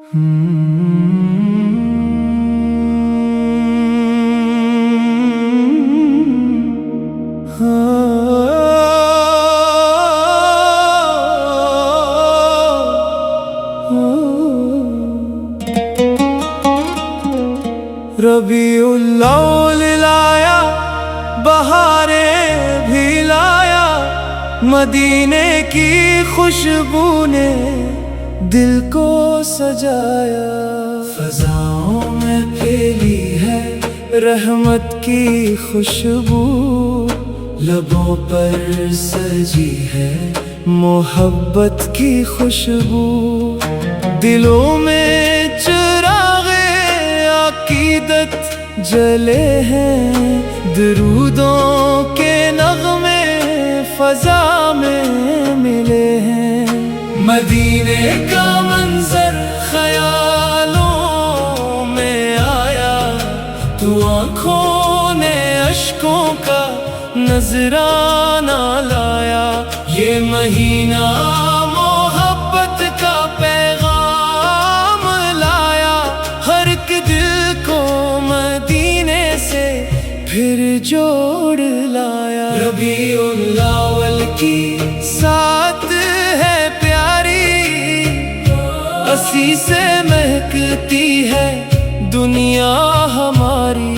रबीउल अव्वल लाया, बहारें भी लाया, मदीने की खुशबू ने दिल को सजाया। फ़ज़ाओं में फैली है रहमत की खुशबू, लबों पर सजी है मोहब्बत की खुशबू। दिलों में चिराग़े अक़ीदत जले हैं, दुरूदों के नग़मे फ़ज़ा में मिले हैं। मदीने का मंज़र ख़यालों में आया, तू आँखों ने अश्कों का नजराना लाया। ये महीना मोहब्बत का पैगाम लाया, हर एक दिल को मदीने से फिर जोड़ लाया। रबीउल अव्वल की साथ है प्यारी, असी से महकती है दुनिया हमारी।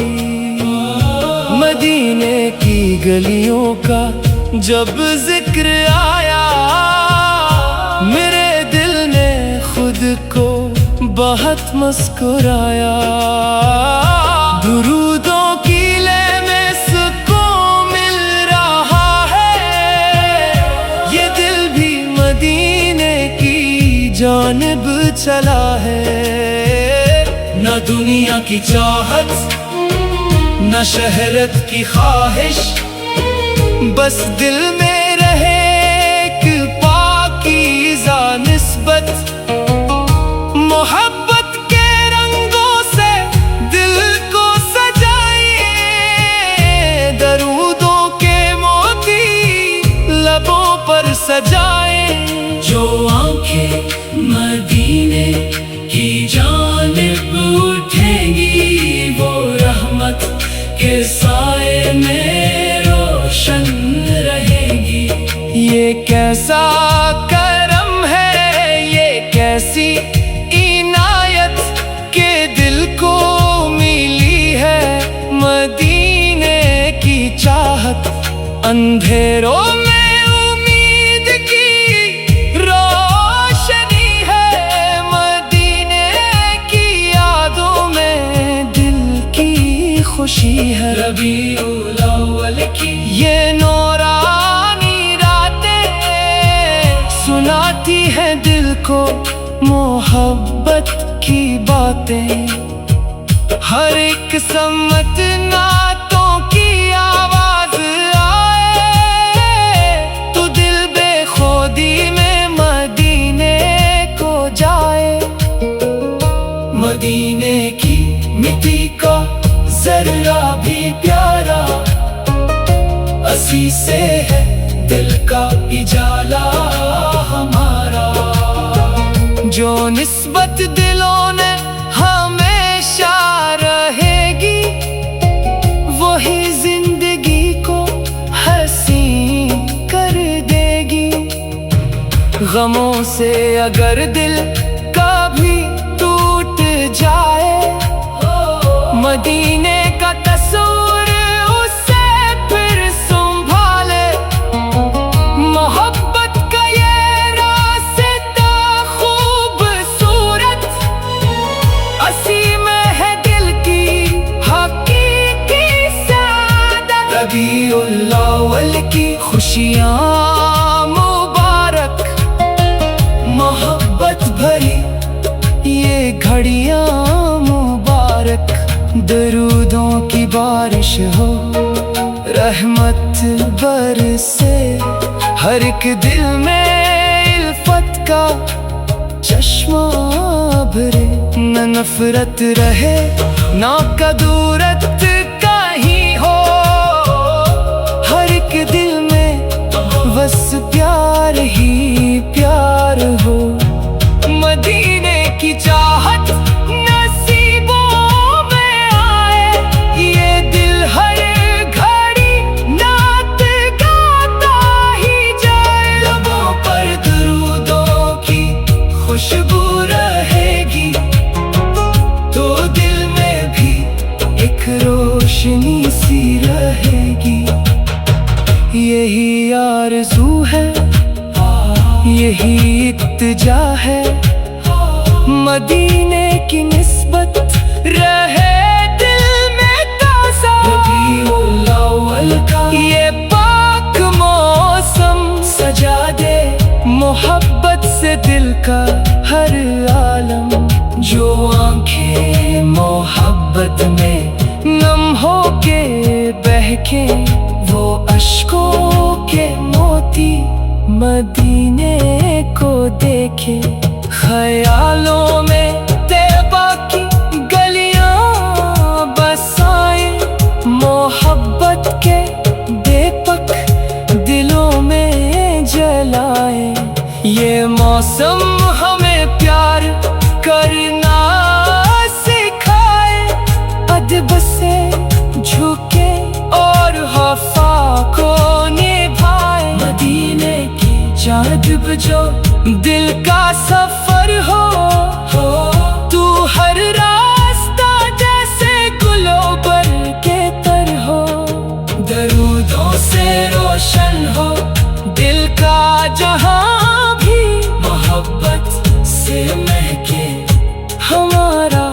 मदीने की गलियों का जब जिक्र आया, मेरे दिल ने खुद को बहुत मुस्कुराया। दुरूदों की ले में सुकून मिल रहा है, ये दिल भी मदीने की जानिब चला है। न दुनिया की चाहत न शहरत की ख्वाहिश, बस दिल में रहे एक पाकीज़ा निस्बत। मोहब्बत के रंगों से दिल को सजाइए, दरूदों के मोती लबों पर सजाए। जो आंखें मदीने की जानिब उठेंगी, वो रहमत के साए में रोशन रहेगी। ये कैसा करम है, ये कैसी इनायत के दिल को मिली है मदीने की चाहत। अंधेरों में उम्मीद की रोशनी है, मदीने की यादों में दिल की खुशी है। रबीउल अव्वल की ये नूरानी रातें सुनाती है दिल को मोहब्बत की बातें। हर एक सम्मत नातों की आवाज आए, तो दिल बेखुदी में मदीने को जाए। मदीने की मिट्टी का जर्रा भी प्यारा, असी से है दिल का इजाला हमारा। जो निस्बत दिलों ने हमेशा रहेगी, वही जिंदगी को हसीन कर देगी। गमों से अगर दिल कभी टूट जाए, मदीने का तस्वीर उससे फिर संभाले। मोहब्बत का ये रास्ता खूबसूरत, असी में है दिल की हकीकी सादत। रबीउल अव्वल की खुशियाँ मुबारक, मोहब्बत भरी ये घड़ियाँ मुबारक। दरूदों की बारिश हो, रहमत बरसे, हर एक दिल में इल्फत का चश्मा भरे। न नफरत रहे ना कदूरत कहीं हो, हर एक दिल में बस प्यार ही प्यार हो। मदीने की चाह खुशबू रहेगी तो दिल में भी एक रोशनी सी रहेगी। यही आरज़ू है, यही इत्तिजा है, मदीने की निस्बत रहे दिल में ताज़ा। रबीउल अव्वल का ये पाक मौसम सजा दे मोहब्बत से दिल का हर आलम। जो आंखें मोहब्बत में नम हो के बहके वो अश्कों के मोती मदीने को देखे। ख्यालों में तैबा की गलियां बसाए, मोहब्बत के दीपक दिलों में जलाए। ये मौसम हमें प्यार करना सिखाए, अदब से झुके और वफा को निभाए। मदीने की जानिब जो दिल का सफर हो तू हर रास्ता जैसे गुलोबर के तर हो। दरूदों से रोशन हो दिल का जहां भी, मोहब्बत से महके हमारा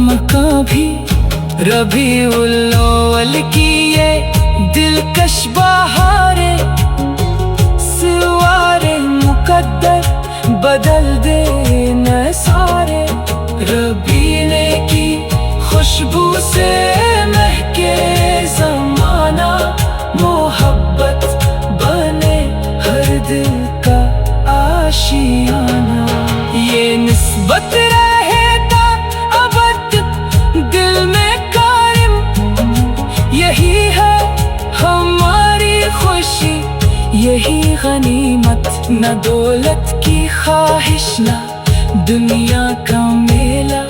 मकां भी। रबीउल अव्वल की ये दिलकश बहारें सिवारे मुकद्दर बदल दे न सारे। रबीने की खुशबू से महके ज़माना, मोहब्बत बने हर दिल का आशियाना। ये निस्बत रहेगा अबद दिल में कायम, यही है हमारी खुशी यही गनीमत। न दौलत की ख्वाहिश न दुनिया का मेला,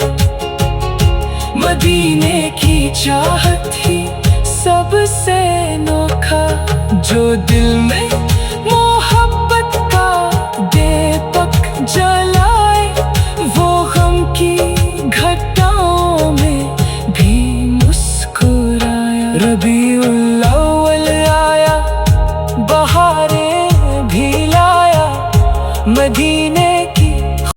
मदीने की चाहत ही सबसे नोखा। जो दिल में